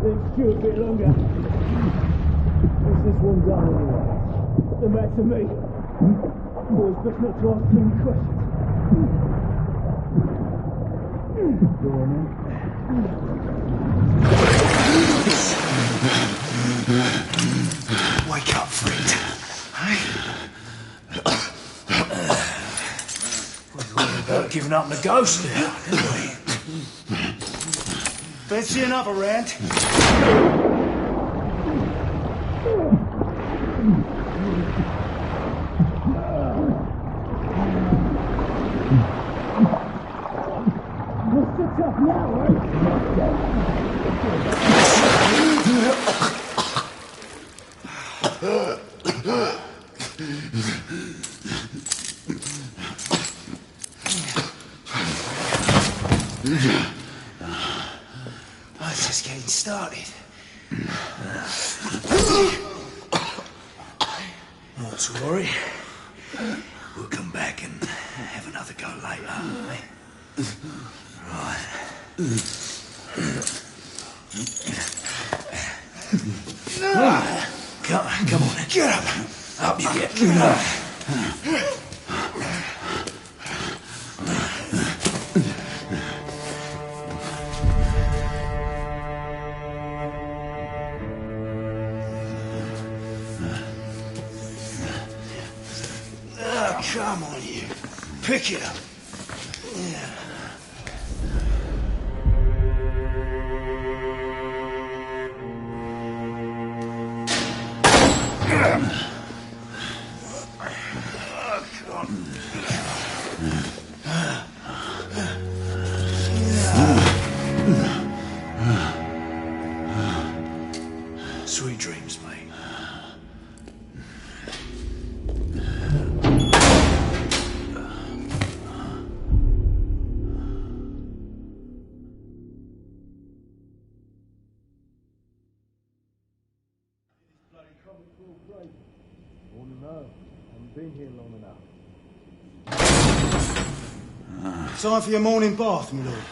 Let's chew a bit longer. What's this one done anyway? Come back to me. Boys, best not to ask too many questions. Go on then. Wake up, friend. Hey? We thought about giving up the ghost now, didn't we? Fancy another round? It's just getting started. Not to worry. We'll come back and have another go later, eh? Right. Come on. Get up. Up you get. Come on, you. Pick it up. Yeah. Sweet dreams, mate. Oh no, I haven't been here long enough. Time for your morning bath, my lord.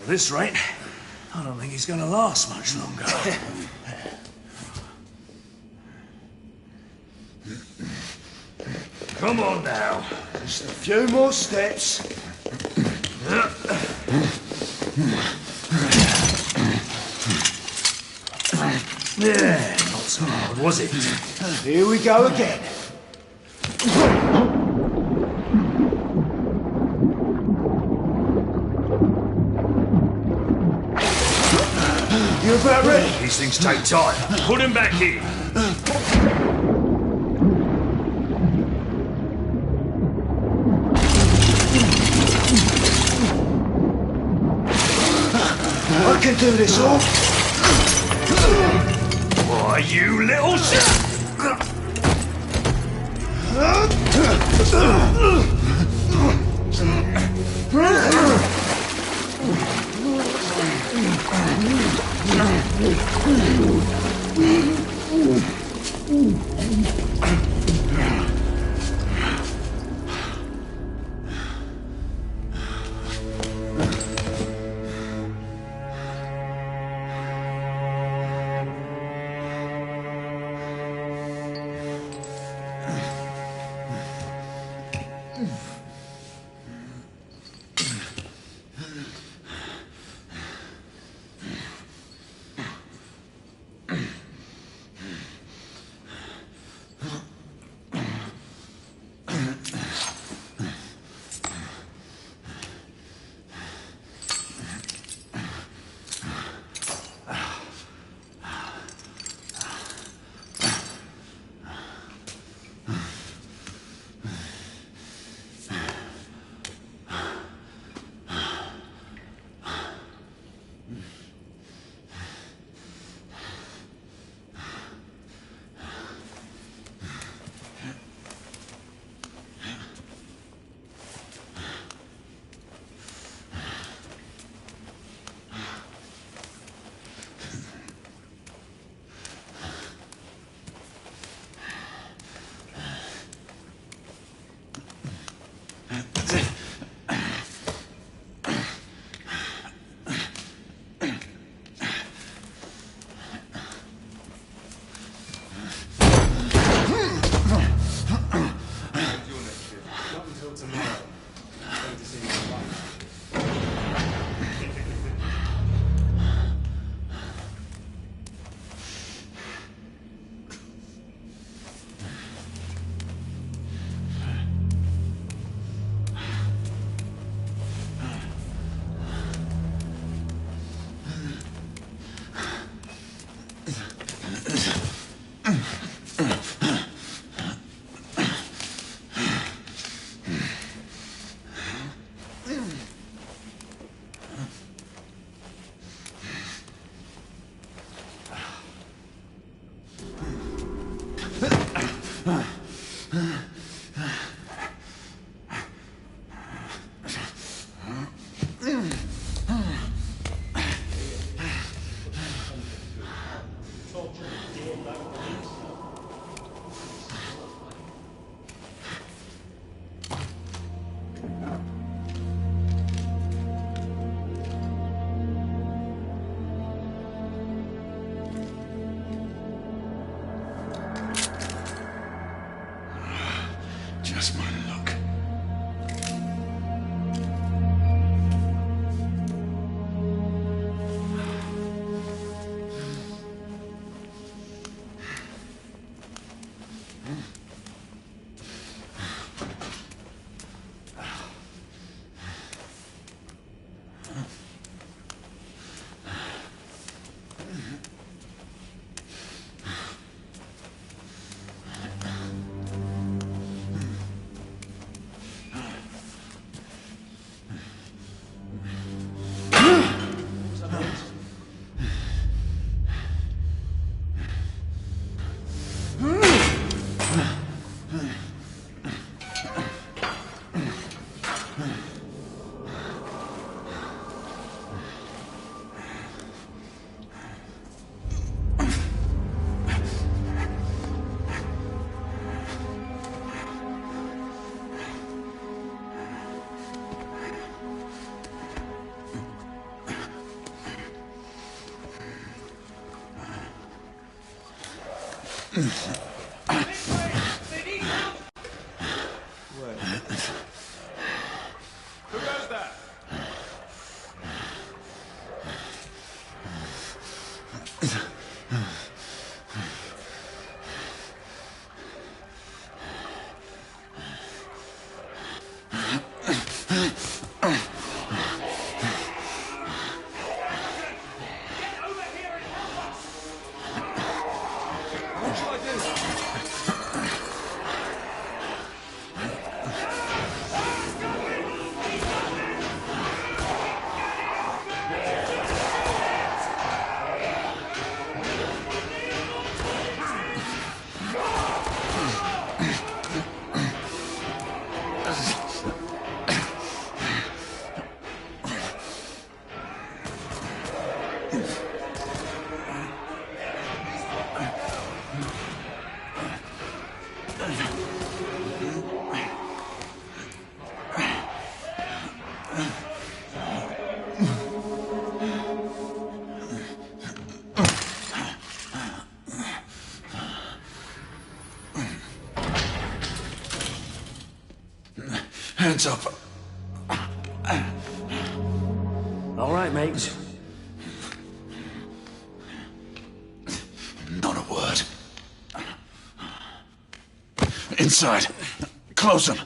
At this rate, I don't think he's going to last much longer. Come on now. Just a few more steps. Yeah, not so hard, was it? Here we go again. You about ready? These things take time. Put him back in. I can do this all. Why, you little shit! Just my luck. Who does that? Hands up. All right, mate. Not a word. Inside. Close them.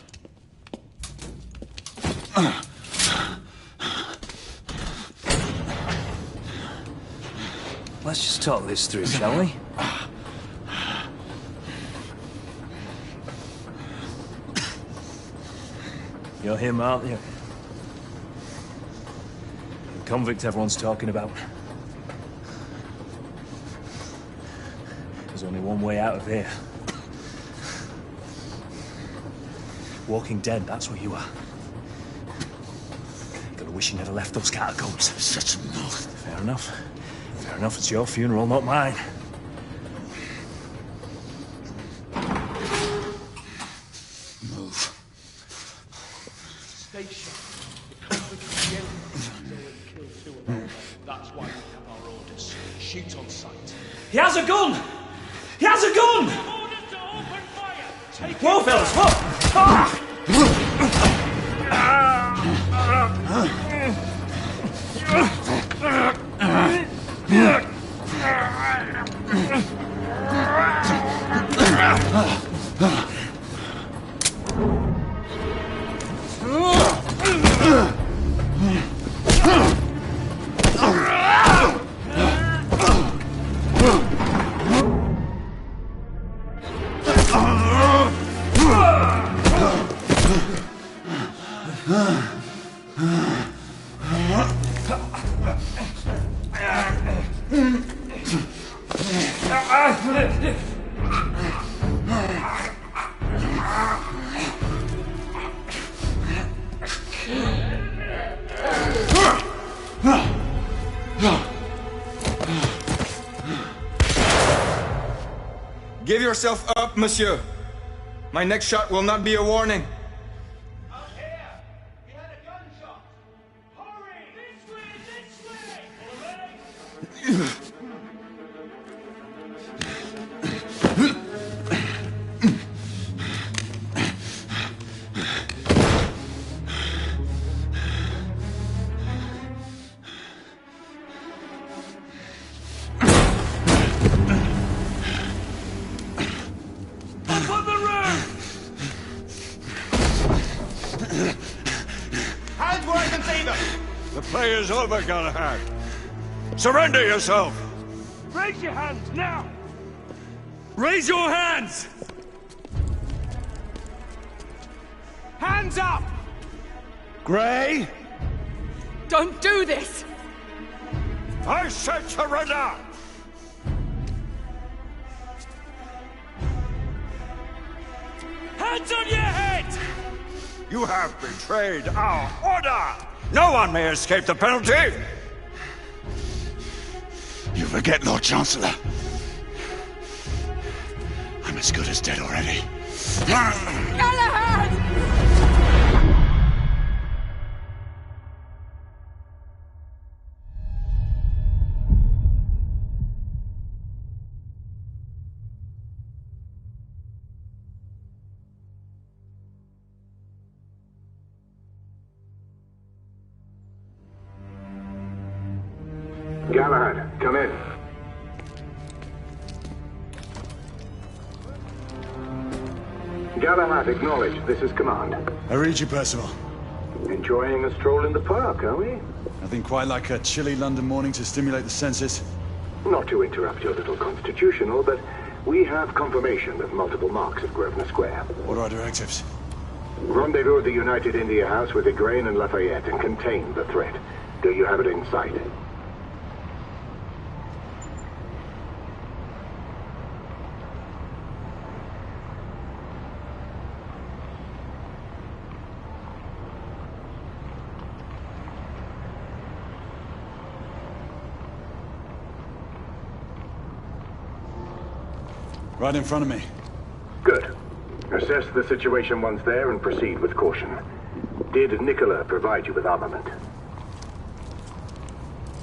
Let's just talk this through, shall we? You're him, aren't you? The convict everyone's talking about. There's only one way out of here. Walking dead, that's what you are. Gotta wish you never left those catacombs. Such a mouth. Fair enough. Fair enough, it's your funeral, not mine. Move. Stay sharp. The convict at the end killed two of them. That's why we have our orders. Shoot on sight. He has a gun! He has a gun! Orders to open fire! Take Whoa, fellas, whoa! Ah! yourself up, monsieur. My next shot will not be a warning. Out here! He had a gunshot! Hurry! This way! All right? Hands where I can see them! The play is over, Galahad. Surrender yourself! Raise your hands, now! Raise your hands! Hands up! Grey, Don't do this! I said surrender! Hands on your head! You have betrayed our order! No one may escape the penalty! You forget, Lord Chancellor. I'm as good as dead already. Galahad! Galahad, come in. Galahad, acknowledge. This is command. I read you, Percival. Enjoying a stroll in the park, are we? Nothing quite like a chilly London morning to stimulate the senses. Not to interrupt your little constitutional, but we have confirmation of multiple marks of Grosvenor Square. What are our directives? Rendezvous at the United India House with Igraine and Lafayette and contain the threat. Do you have it in sight? Right in front of me. Good. Assess the situation once there and proceed with caution. Did Nicola provide you with armament?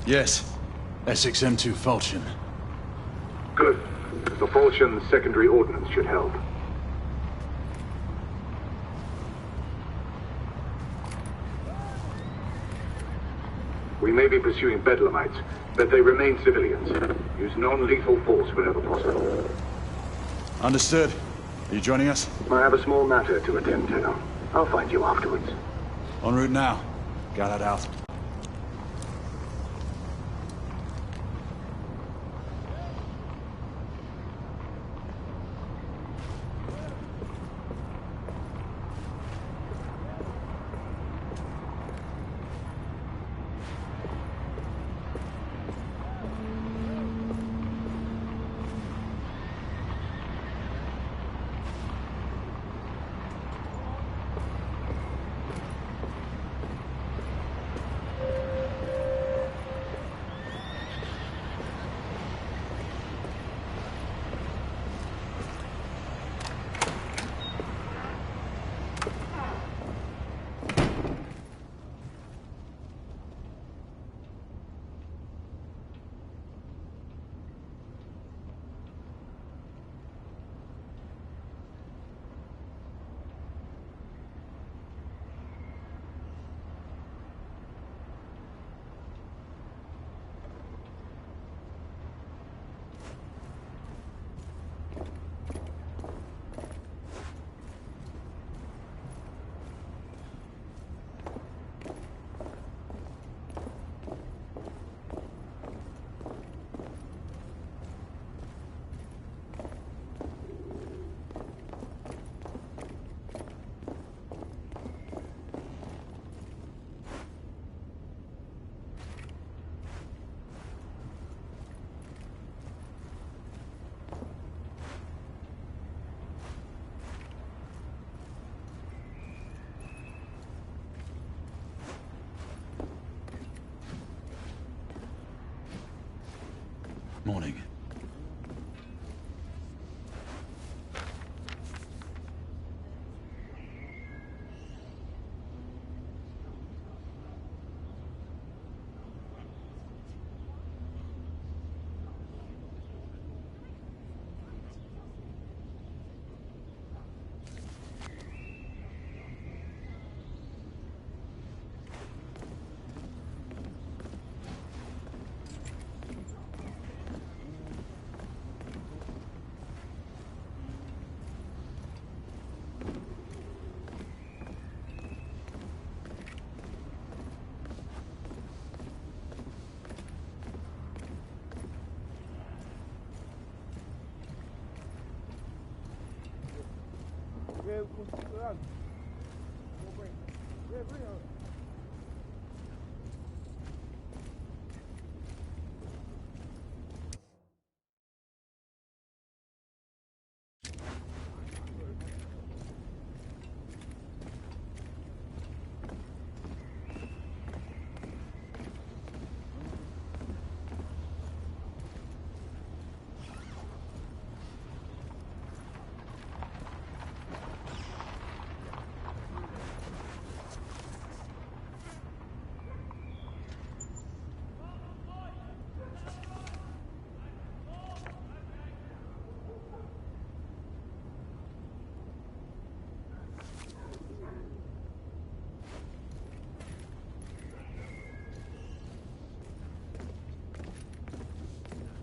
Yes. Essex M2 Falchion. Good. The Falchion's secondary ordnance should help. We may be pursuing Bedlamites, but they remain civilians. Use non-lethal force whenever possible. Understood. Are you joining us? I have a small matter to attend to. I'll find you afterwards. En route now. Galahad out.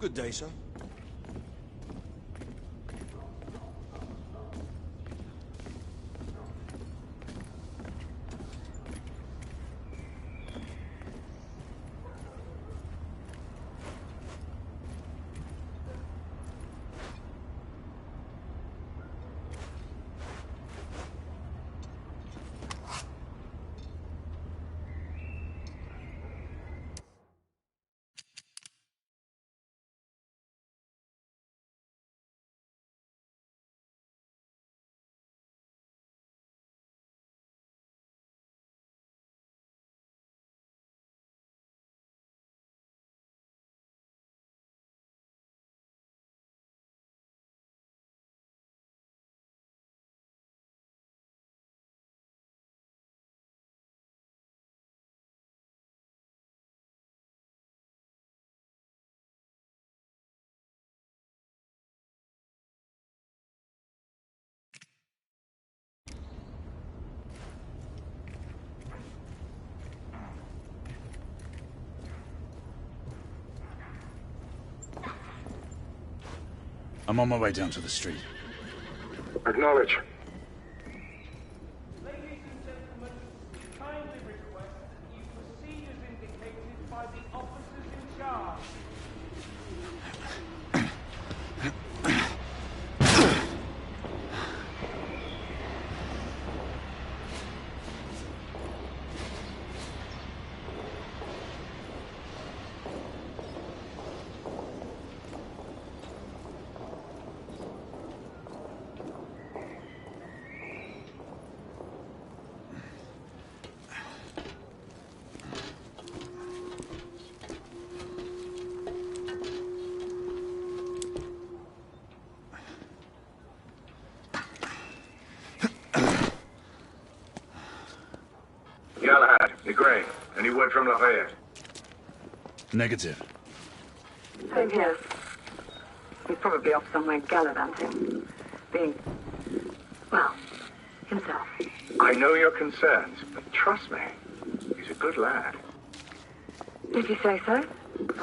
Good day, sir. I'm on my way down to the street. Acknowledge. Ladies and gentlemen, kindly request that you proceed as indicated by the officers in charge. Gray, any word from Lafayette? Negative. Same here. He's probably off somewhere gallivanting. Being, well, himself. I know your concerns, but trust me, he's a good lad. If you say so.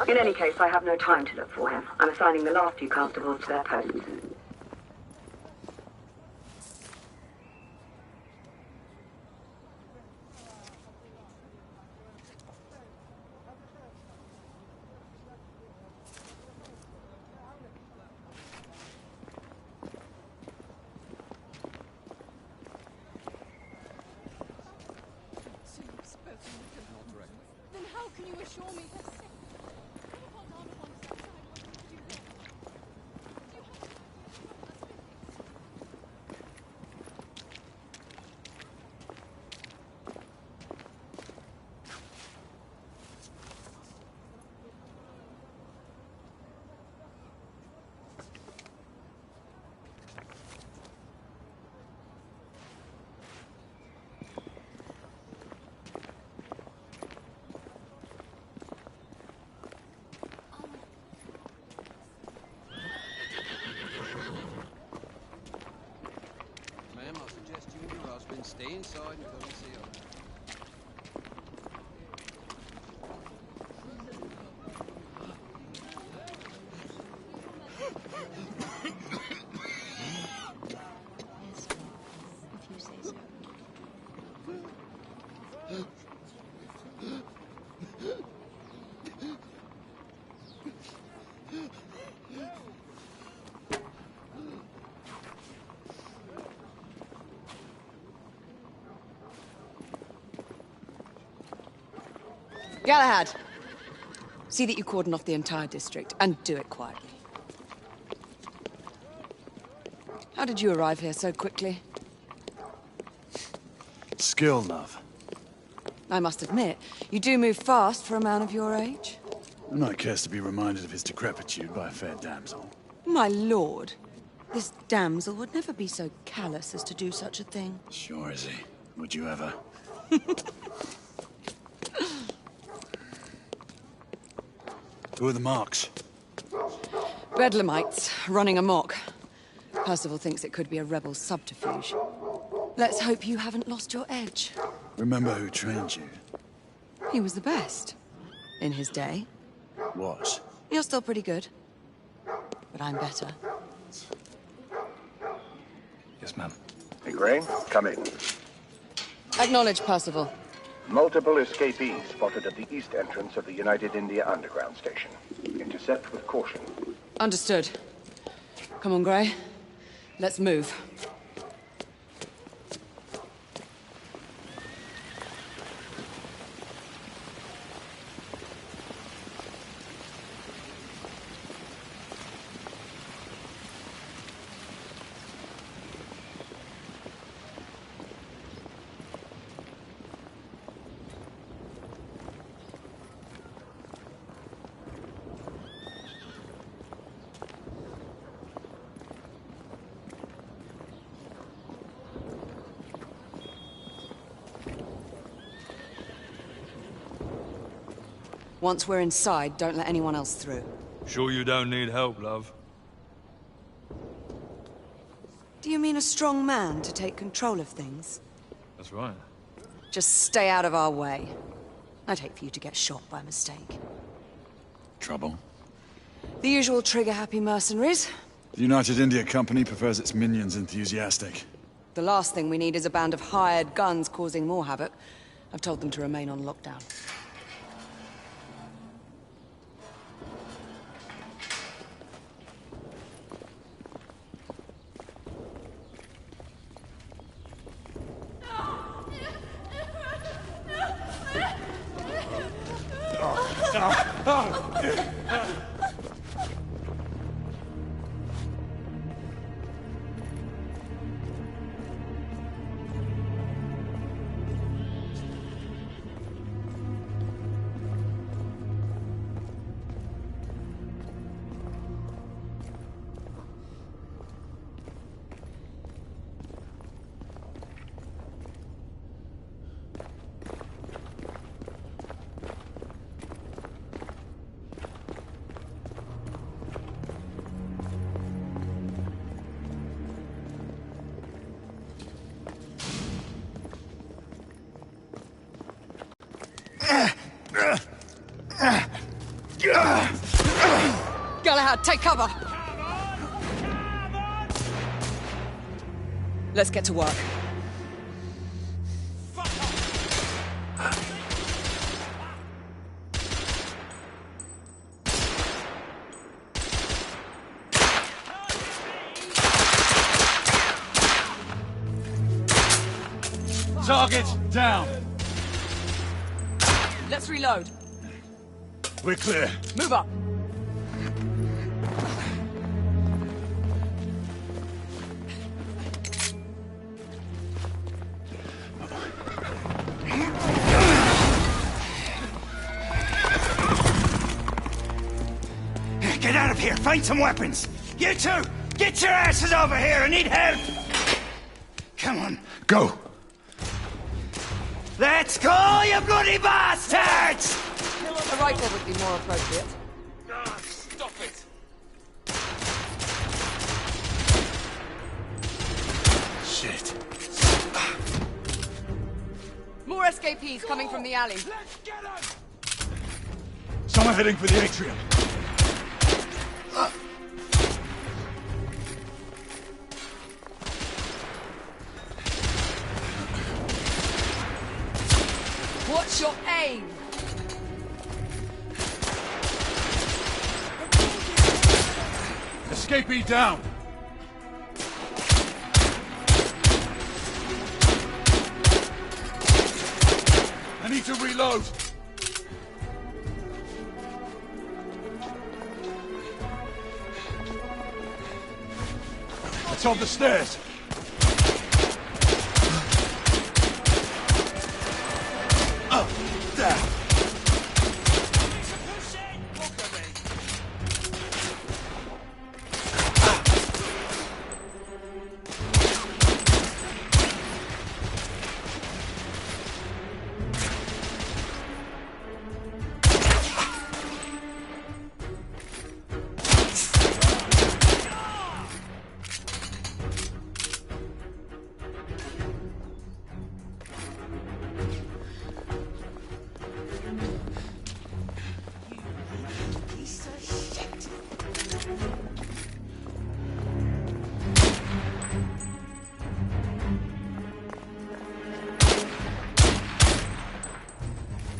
In any case, I have no time to look for him. I'm assigning the last few constables to their posts. Then how can you assure me they're safe? Hold on one second. I want to do this. You have to stay inside and come and see us. Galahad, see that you cordon off the entire district, and do it quietly. How did you arrive here so quickly? Skill, love. I must admit, you do move fast for a man of your age. Who not cares to be reminded of his decrepitude by a fair damsel? My lord, this damsel would never be so callous as to do such a thing. Sure is he. Would you ever? Who are the marks? Bedlamites, running amok. Percival thinks it could be a rebel subterfuge. Let's hope you haven't lost your edge. Remember who trained you? He was the best. In his day. Was. You're still pretty good. But I'm better. Yes, ma'am. Hey, Gray, come in. Acknowledge, Percival. Multiple escapees spotted at the east entrance of the United India Underground Station. Intercept with caution. Understood. Come on, Gray. Let's move. Once we're inside, don't let anyone else through. Sure you don't need help, love? Do you mean a strong man to take control of things? That's right. Just stay out of our way. I'd hate for you to get shot by mistake. Trouble? The usual trigger-happy mercenaries. The United India Company prefers its minions enthusiastic. The last thing we need is a band of hired guns causing more havoc. I've told them to remain on lockdown. Galahad, take cover! Let's get to work. Target down! Let's reload. We're clear. Move up. Get out of here! Find some weapons! You two! Get your asses over here! I need help! Come on. Go! Let's go, you bloody bastards! A rifle would be more appropriate. Stop it! Shit. More escapees coming from the alley. Let's get them! Someone heading for the atrium. What's your aim? Escapee down! I need to reload! It's on the stairs. Oh, there.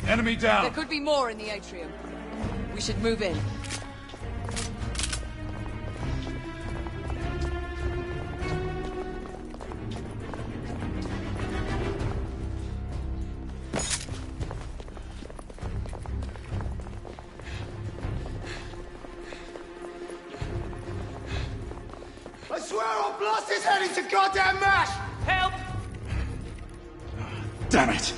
Enemy down. There could be more in the atrium. We should move in. I swear I'll blast his head into goddamn mash! Help! Damn it.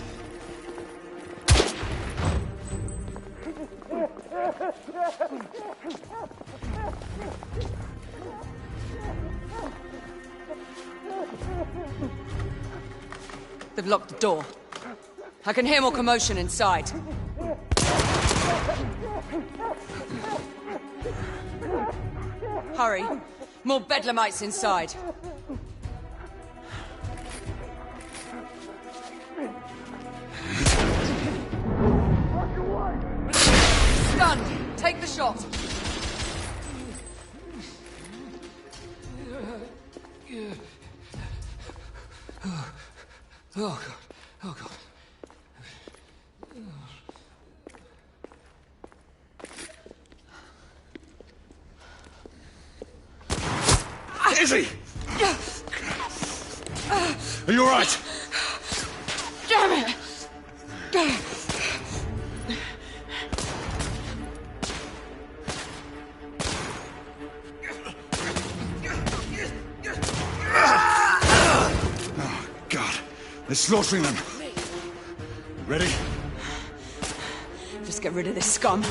They've locked the door. I can hear more commotion inside. Hurry. More bedlamites inside. Stunned. Take the shot. Oh, God. Oh, God. Izzy! Are you all right? Damn it! Oh, God. They're slaughtering them. Ready? Just get rid of this scum.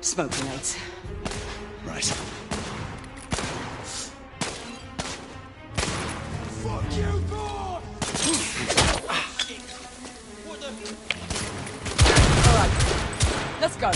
Smoke grenades. Right. Fuck you, boy! All right, let's go.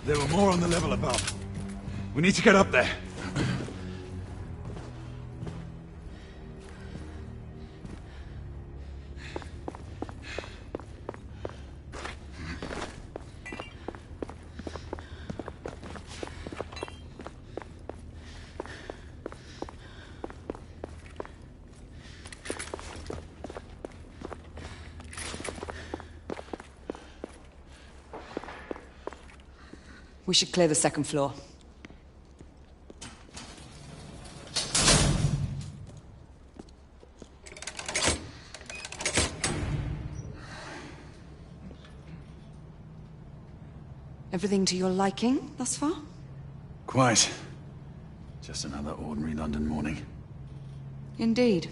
There were more on the level above. We need to get up there. We should clear the second floor. Everything to your liking thus far? Quite. Just another ordinary London morning. Indeed.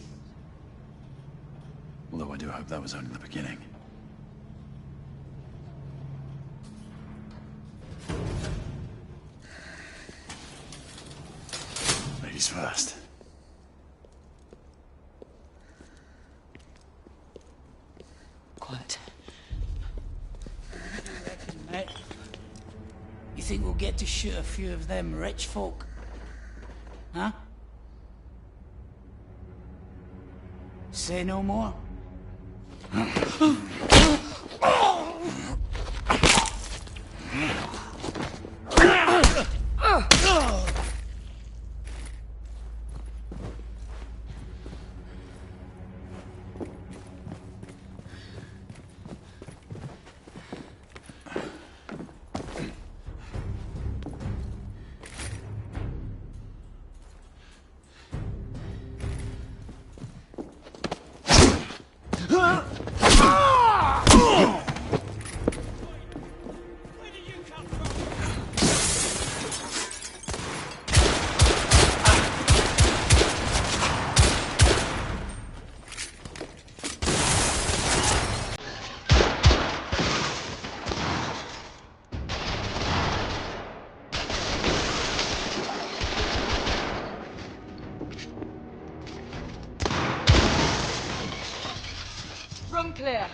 Although I do hope that was only the beginning. Ladies first. Quiet. Mate, you think we'll get to shoot a few of them rich folk? Huh? Say no more? clear.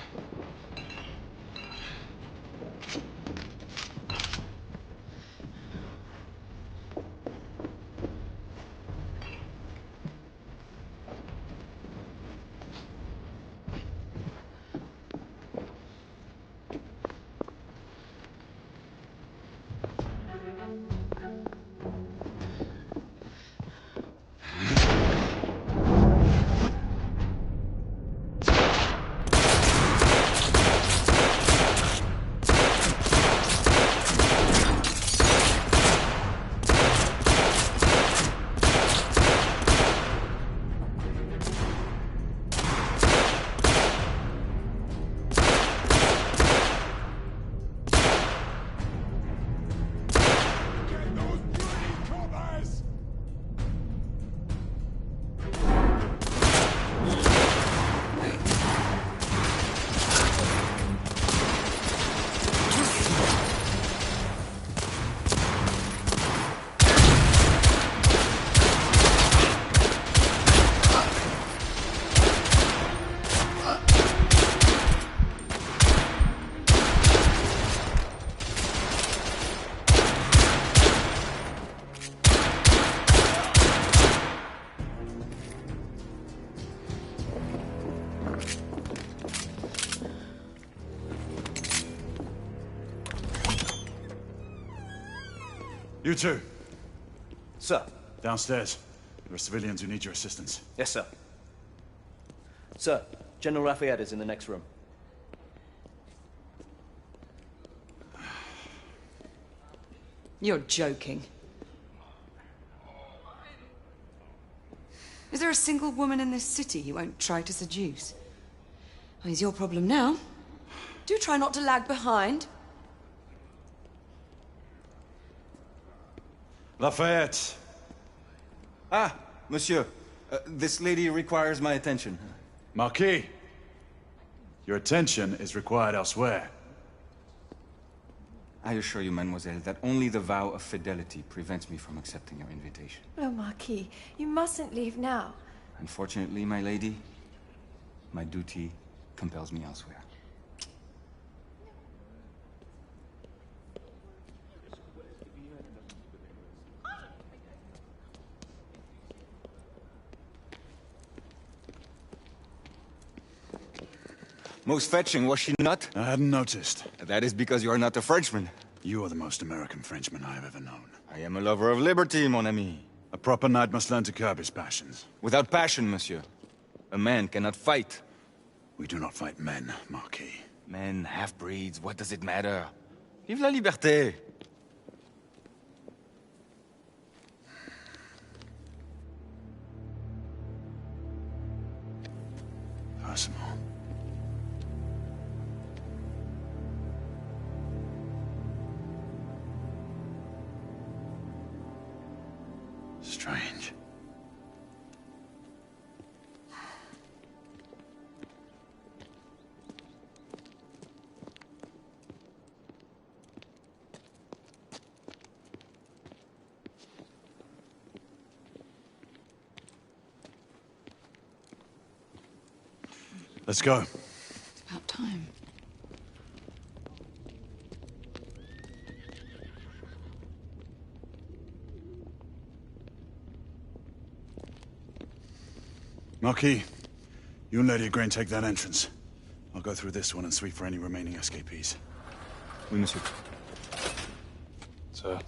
You two. Sir. Downstairs. There are civilians who need your assistance. Yes, sir. Sir, General Lafayette is in the next room. You're joking. Is there a single woman in this city you won't try to seduce? Well, it's your problem now. Do try not to lag behind. Lafayette. Ah, monsieur. This lady requires my attention. Marquis, your attention is required elsewhere. I assure you, mademoiselle, that only the vow of fidelity prevents me from accepting your invitation. Oh, Marquis, you mustn't leave now. Unfortunately, my lady, my duty compels me elsewhere. Most fetching, was she not? I hadn't noticed. That is because you are not a Frenchman. You are the most American Frenchman I have ever known. I am a lover of liberty, mon ami. A proper knight must learn to curb his passions. Without passion, monsieur, a man cannot fight. We do not fight men, Marquis. Men, half-breeds, what does it matter? Vive la liberté! Personal. Strange. Let's go. It's about time. Marquis, you and Lady Grain take that entrance. I'll go through this one and sweep for any remaining escapees. Oui, monsieur. Sir.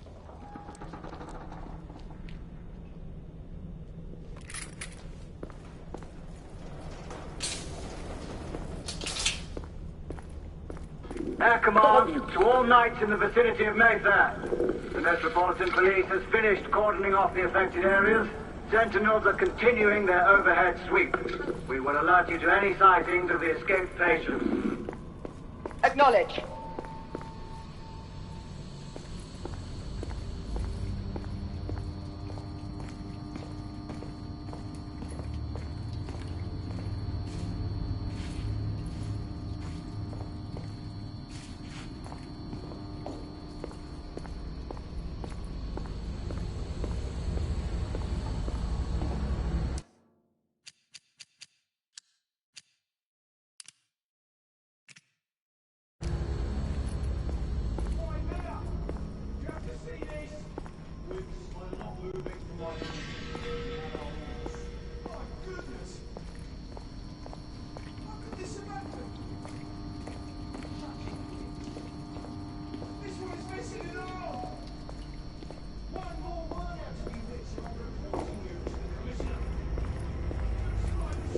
Air command to all knights in the vicinity of Mayfair. The Metropolitan Police has finished cordoning off the affected areas. Sentinels are continuing their overhead sweep. We will alert you to any sightings of the escaped patients. Acknowledge.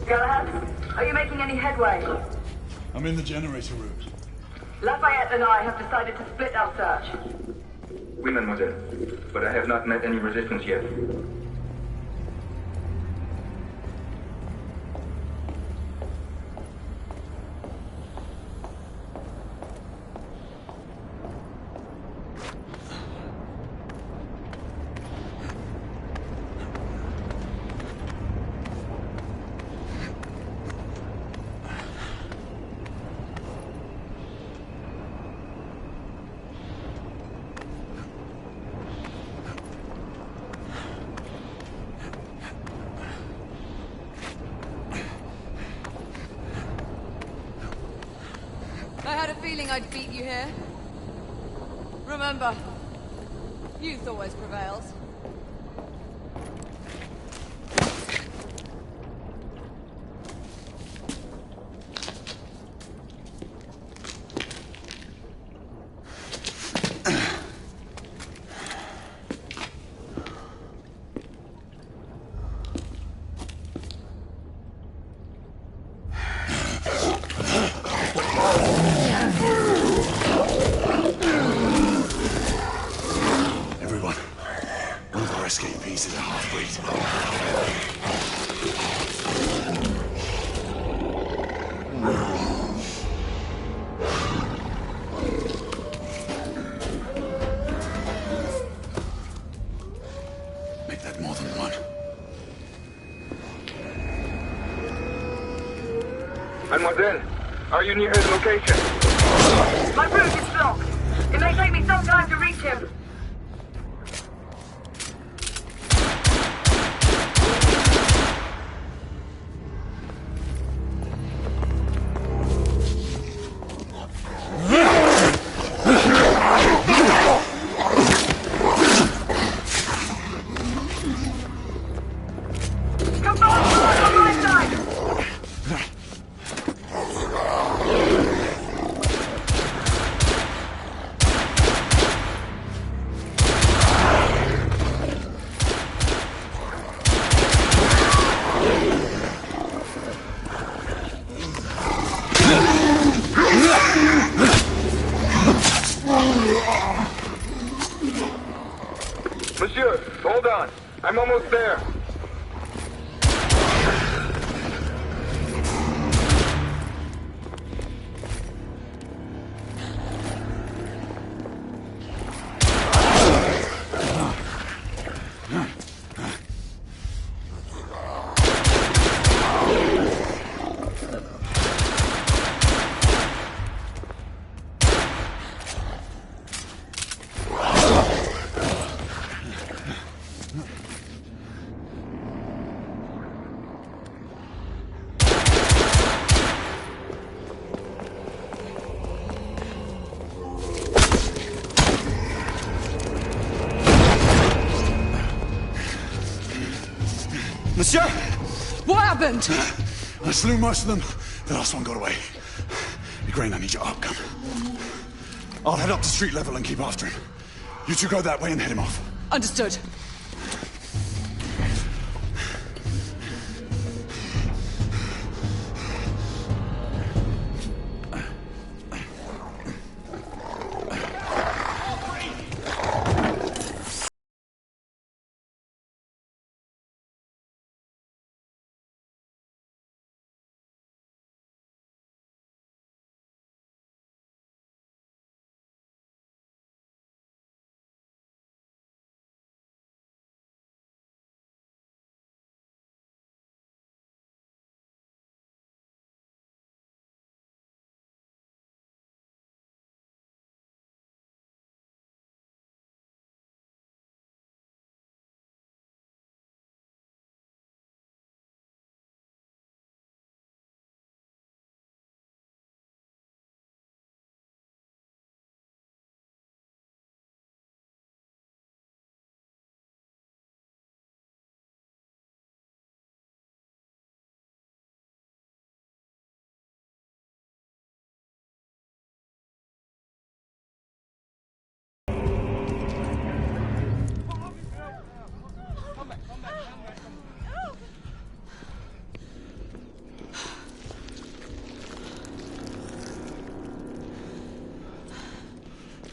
Galahad, are you making any headway? I'm in the generator room. Lafayette and I have decided to split our search. Oui, mademoiselle. But I have not met any resistance yet. I had a feeling I'd beat you here. Remember, youth always prevails. Everyone, one of our escapees is a half-breed. Make that more than one. Mademoiselle, are you near his location? My route is blocked. It may take me some time to reach him. Monsieur, hold on. I'm almost there. Monsieur! What happened? I slew most of them. The last one got away. Igraine, I need your arc gun. I'll head up to street level and keep after him. You two go that way and head him off. Understood.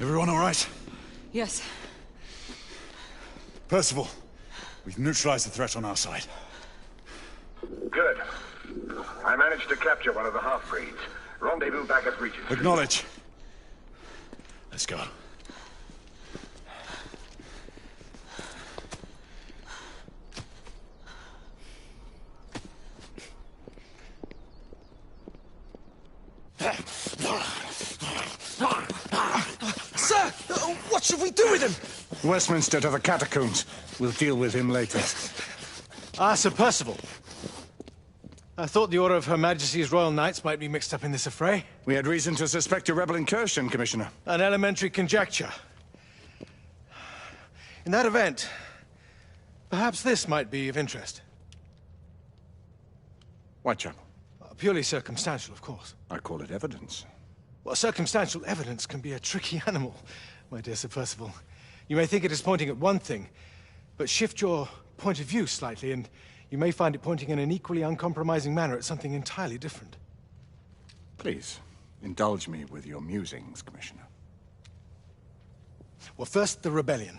Everyone all right? Yes. Percival, we've neutralized the threat on our side. Good. I managed to capture one of the half-breeds. Rendezvous back at Regent. Acknowledge. Let's go. Sir! What should we do with him? Westminster to the catacombs. We'll deal with him later. Ah, Sir Percival. I thought the Order of Her Majesty's Royal Knights might be mixed up in this affray. We had reason to suspect a rebel incursion, Commissioner. An elementary conjecture. In that event, perhaps this might be of interest. Whitechapel? Purely circumstantial, of course. I call it evidence. Well, circumstantial evidence can be a tricky animal, my dear Sir Percival. You may think it is pointing at one thing, but shift your point of view slightly, and you may find it pointing in an equally uncompromising manner at something entirely different. Please, indulge me with your musings, Commissioner. Well, first the rebellion,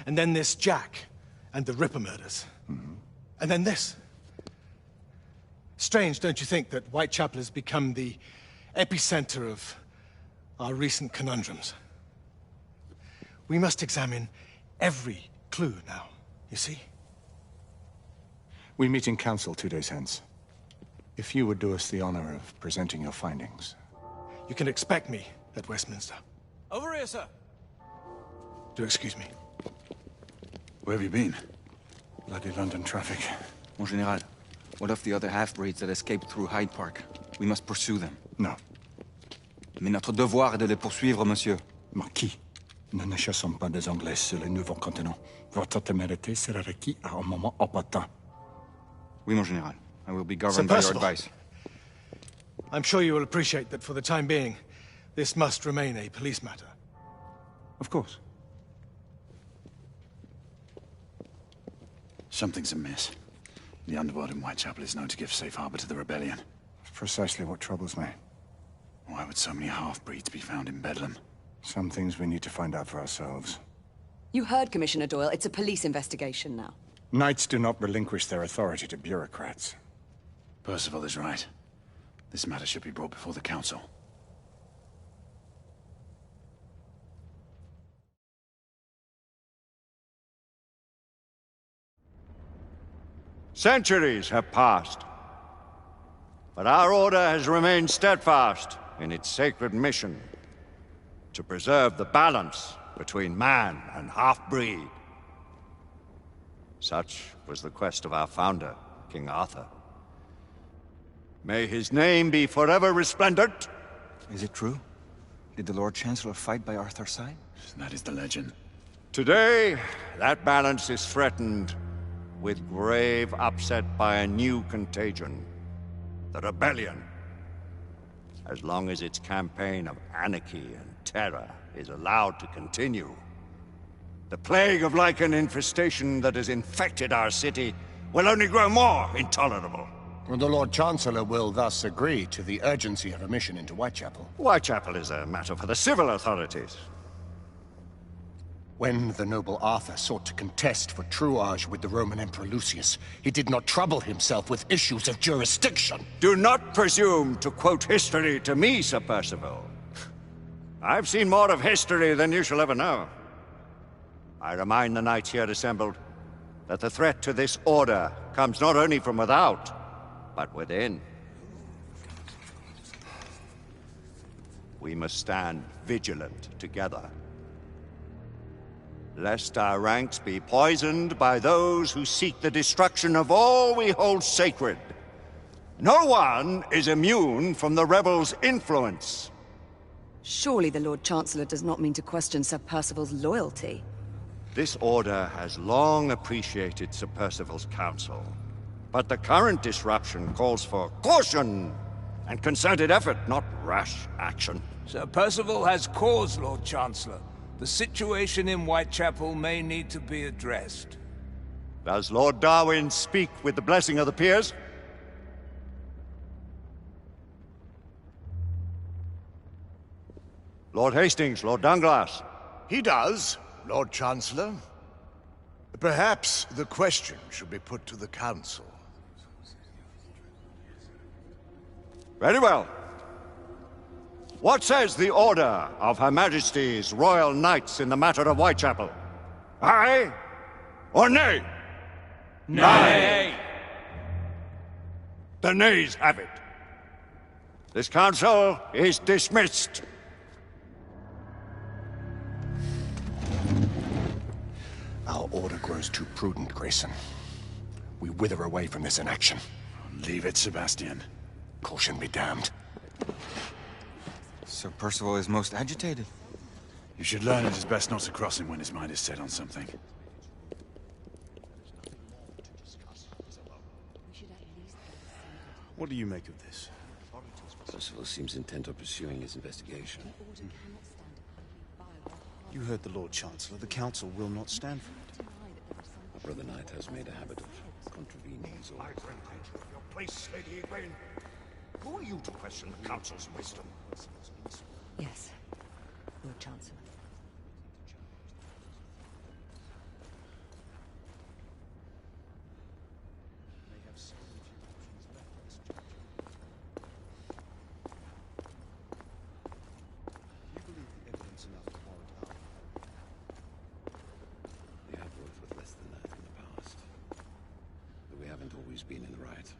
and then this Jack, and the Ripper murders. And then this. Strange, don't you think, that Whitechapel has become the epicenter of our recent conundrums? We must examine every clue now, you see? We meet in council 2 days hence. If you would do us the honor of presenting your findings. You can expect me at Westminster. Over here, sir. Do excuse me. Where have you been? Bloody London traffic. Mon Général, what of the other half-breeds that escaped through Hyde Park? We must pursue them. No. Mais notre devoir est de les poursuivre, monsieur. Marquis, nous ne chassons pas des Anglais sur le nouveau continent. Votre témérité sera requis à un moment opportun. Oui, mon Général. I will be governed by your advice. I'm sure you will appreciate that for the time being, this must remain a police matter. Of course. Something's amiss. The underworld in Whitechapel is known to give safe harbor to the rebellion. Precisely what troubles me. Why would so many half-breeds be found in Bedlam? Some things we need to find out for ourselves. You heard, Commissioner Doyle. It's a police investigation now. Knights do not relinquish their authority to bureaucrats. Percival is right. This matter should be brought before the council. Centuries have passed, but our order has remained steadfast in its sacred mission to preserve the balance between man and half-breed. Such was the quest of our founder, King Arthur. May his name be forever resplendent. Is it true? Did the Lord Chancellor fight by Arthur's side? That is the legend. Today, that balance is threatened with grave upset by a new contagion, the rebellion. As long as its campaign of anarchy and terror is allowed to continue, the plague of lichen infestation that has infected our city will only grow more intolerable. The Lord Chancellor will thus agree to the urgency of a mission into Whitechapel. Whitechapel is a matter for the civil authorities. When the noble Arthur sought to contest for truage with the Roman Emperor Lucius, he did not trouble himself with issues of jurisdiction. Do not presume to quote history to me, Sir Percival. I've seen more of history than you shall ever know. I remind the knights here assembled that the threat to this order comes not only from without, but within. We must stand vigilant together, lest our ranks be poisoned by those who seek the destruction of all we hold sacred. No one is immune from the rebels' influence. Surely the Lord Chancellor does not mean to question Sir Percival's loyalty. This order has long appreciated Sir Percival's counsel, but the current disruption calls for caution and concerted effort, not rash action. Sir Percival has cause, Lord Chancellor. The situation in Whitechapel may need to be addressed. Does Lord Darwin speak with the blessing of the peers? Lord Hastings, Lord Dunglass. He does, Lord Chancellor. Perhaps the question should be put to the Council. Very well. What says the Order of Her Majesty's Royal Knights in the matter of Whitechapel? Aye or nay? Nay. The nays have it. This council is dismissed. Our order grows too prudent, Grayson. We wither away from this inaction. Leave it, Sebastian. Caution be damned. Sir Percival is most agitated. You should learn it is best not to cross him when his mind is set on something. What do you make of this? Percival seems intent on pursuing his investigation. You heard the Lord Chancellor. The Council will not stand for it. Our brother knight has made a habit of contravening his orders. Your place, Lady Egwene. Who are you to question the Council's wisdom? Yes, Lord Chancellor. We have worked with less than that in the past. But we haven't always been in the right.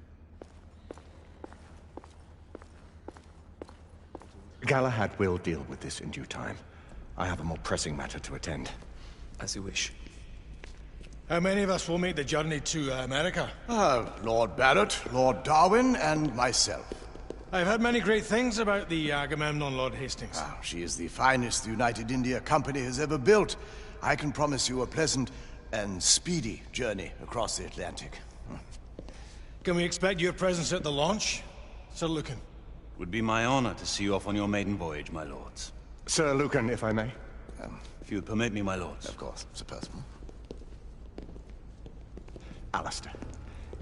Galahad will deal with this in due time. I have a more pressing matter to attend. As you wish. How many of us will make the journey to America? Lord Barrett, Lord Darwin, and myself. I've heard many great things about the Agamemnon, Lord Hastings. She is the finest the United India Company has ever built. I can promise you a pleasant and speedy journey across the Atlantic. Can we expect your presence at the launch? Sir Lucan. Would be my honor to see you off on your maiden voyage, my lords. Sir Lucan, if I may. If you would permit me, my lords. Of course, Sir Percival. Alistair,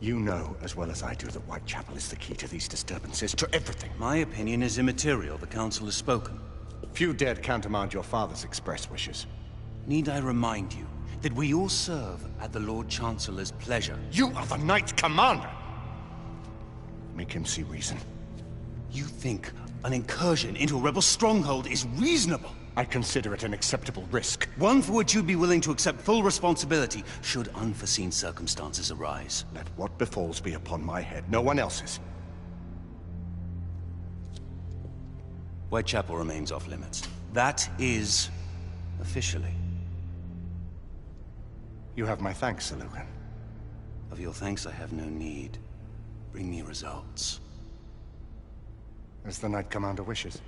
you know as well as I do that Whitechapel is the key to these disturbances, to everything. My opinion is immaterial. The Council has spoken. Few dared countermand your father's express wishes. Need I remind you that we all serve at the Lord Chancellor's pleasure? You are the Knight Commander! Make him see reason. You think an incursion into a rebel stronghold is reasonable? I consider it an acceptable risk. One for which you'd be willing to accept full responsibility should unforeseen circumstances arise. Let what befalls be upon my head, no one else's. Whitechapel remains off limits. That is officially. You have my thanks, Sir Lucan. Of your thanks I have no need. Bring me results. As the Knight Commander wishes.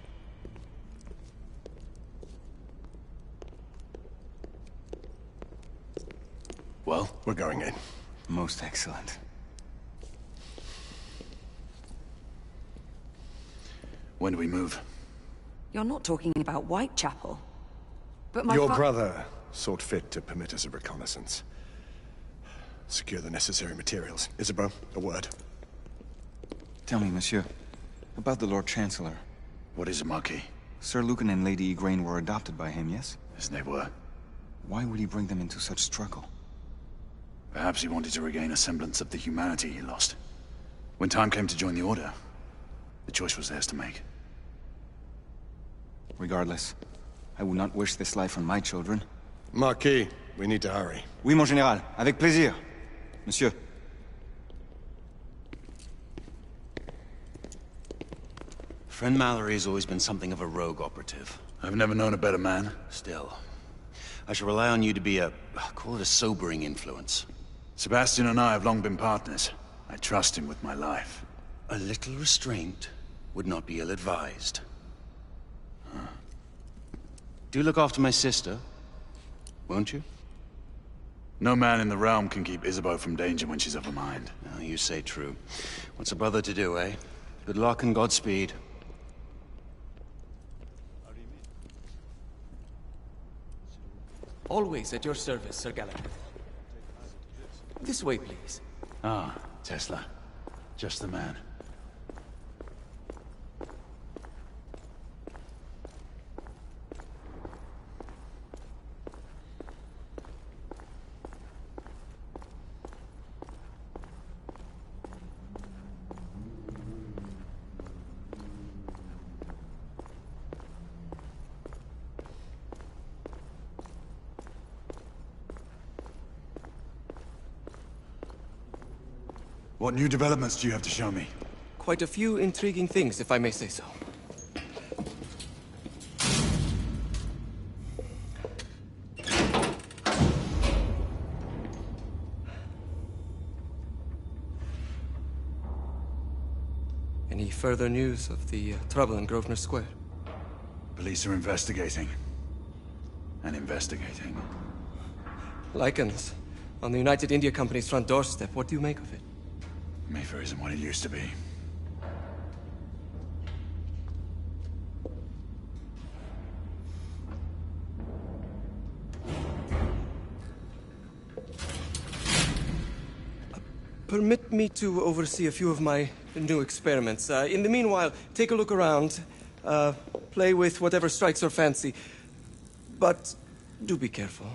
Well, we're going in. Most excellent. When do we move? You're not talking about Whitechapel. But my Your brother sought fit to permit us a reconnaissance. Secure the necessary materials. Isabeau, a word. Tell me, monsieur, about the Lord Chancellor. What is it, Marquis? Sir Lucan and Lady Egwene were adopted by him, yes? Yes, they were. Why would he bring them into such struggle? Perhaps he wanted to regain a semblance of the humanity he lost. When time came to join the Order, the choice was theirs to make. Regardless, I would not wish this life on my children. Marquis, we need to hurry. Oui, mon général. Avec plaisir. Monsieur. Friend Mallory has always been something of a rogue operative. I've never known a better man. Still, I shall rely on you to be call it a sobering influence. Sebastian and I have long been partners. I trust him with my life. A little restraint would not be ill-advised. Do look after my sister, won't you? No man in the realm can keep Isabeau from danger when she's of a mind. Oh, you say true. What's a brother to do, eh? Good luck and Godspeed. Always at your service, Sir Galahad. This way, please. Ah, Tesla. Just the man. What new developments do you have to show me? Quite a few intriguing things, if I may say so. Any further news of the trouble in Grosvenor Square? Police are investigating. And investigating. Lichens. On the United India Company's front doorstep. What do you make of it? Mayfair isn't what it used to be. Permit me to oversee a few of my new experiments. In the meanwhile, take a look around. Play with whatever strikes your fancy. But do be careful.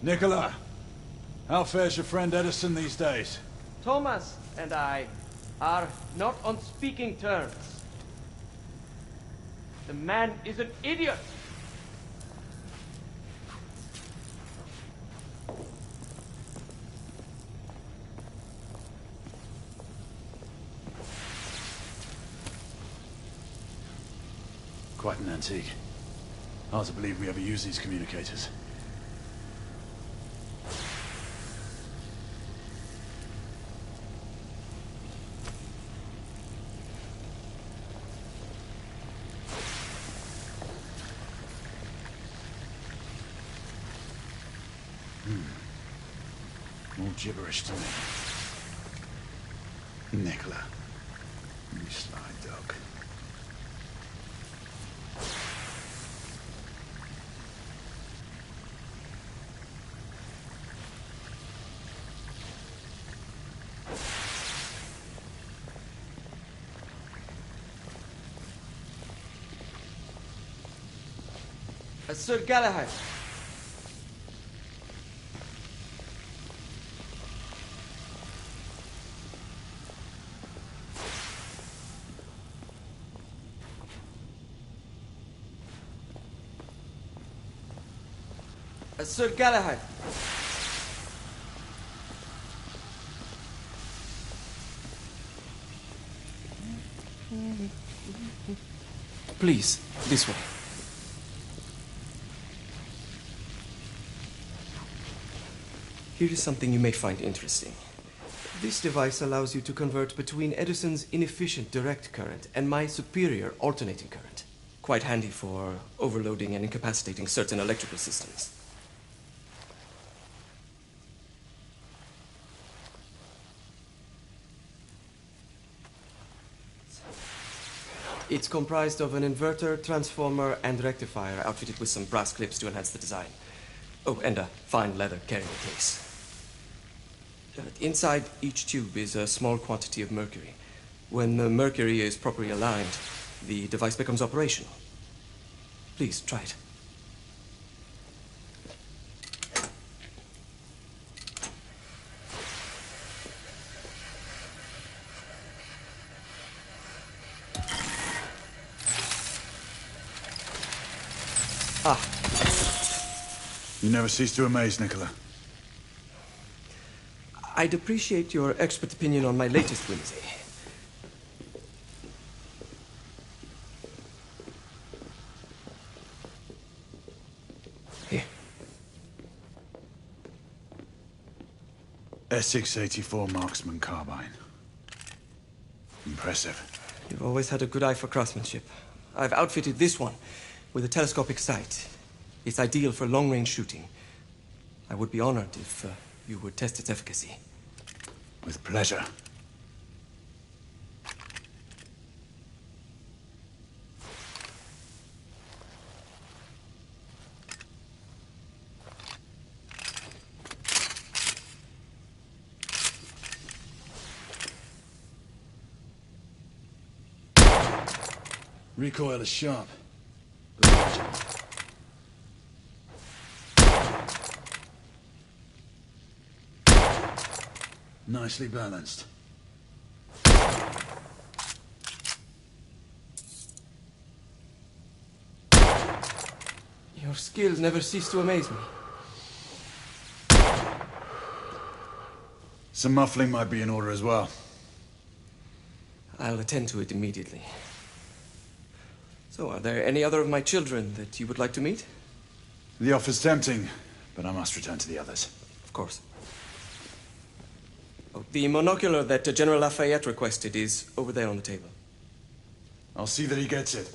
Nicola, how fares your friend Edison these days? Thomas and I are not on speaking terms. The man is an idiot. Quite an antique. Hard to believe we ever use these communicators. All gibberish to me. Nicola, you sly dog. Sir Galahad. Sir Galahad. Please, this way. Here is something you may find interesting. This device allows you to convert between Edison's inefficient direct current and my superior alternating current. Quite handy for overloading and incapacitating certain electrical systems. It's comprised of an inverter, transformer, and rectifier outfitted with some brass clips to enhance the design. Oh, and a fine leather carrying case. Inside each tube is a small quantity of mercury. When the mercury is properly aligned, the device becomes operational. Please, try it. You never cease to amaze, Nicola. I'd appreciate your expert opinion on my latest whimsy. Here. Essex 84 Marksman Carbine. Impressive. You've always had a good eye for craftsmanship. I've outfitted this one with a telescopic sight. It's ideal for long-range shooting. I would be honored if you would test its efficacy. With pleasure. Recoil is sharp. Nicely balanced. Your skills never cease to amaze me. Some muffling might be in order as well. I'll attend to it immediately. So, are there any other of my children that you would like to meet? The offer's tempting, but I must return to the others. Of course. Oh, the monocular that General Lafayette requested is over there on the table. I'll see that he gets it.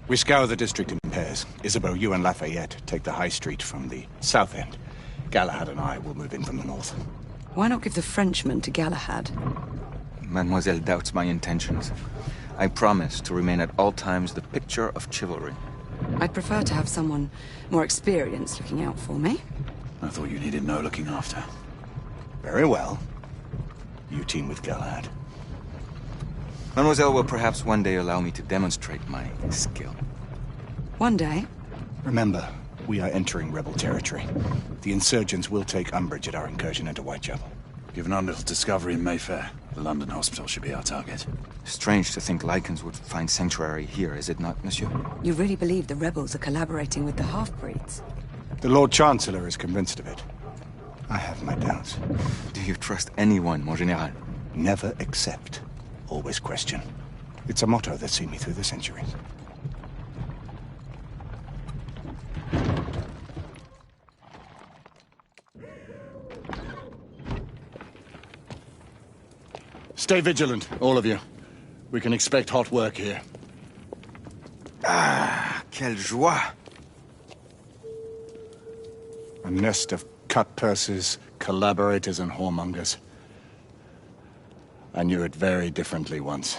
We scour the district in pairs. Isabeau, you and Lafayette take the high street from the south end. Galahad and I will move in from the north. Why not give the Frenchman to Galahad? Mademoiselle doubts my intentions. I promise to remain at all times the picture of chivalry. I'd prefer to have someone more experienced looking out for me. I thought you needed no looking after. Very well. You team with Galahad. Mademoiselle will perhaps one day allow me to demonstrate my skill. One day? Remember, we are entering rebel territory. The insurgents will take umbrage at our incursion into Whitechapel. Given our little discovery in Mayfair, the London hospital should be our target. Strange to think Lycans would find sanctuary here, is it not, monsieur? You really believe the rebels are collaborating with the half-breeds? The Lord Chancellor is convinced of it. I have my doubts. Do you trust anyone, mon général? Never accept. Always question. It's a motto that's seen me through the centuries. Stay vigilant, all of you. We can expect hot work here. Ah, quelle joie! A nest of cut-purses, collaborators, and whoremongers. I knew it very differently once.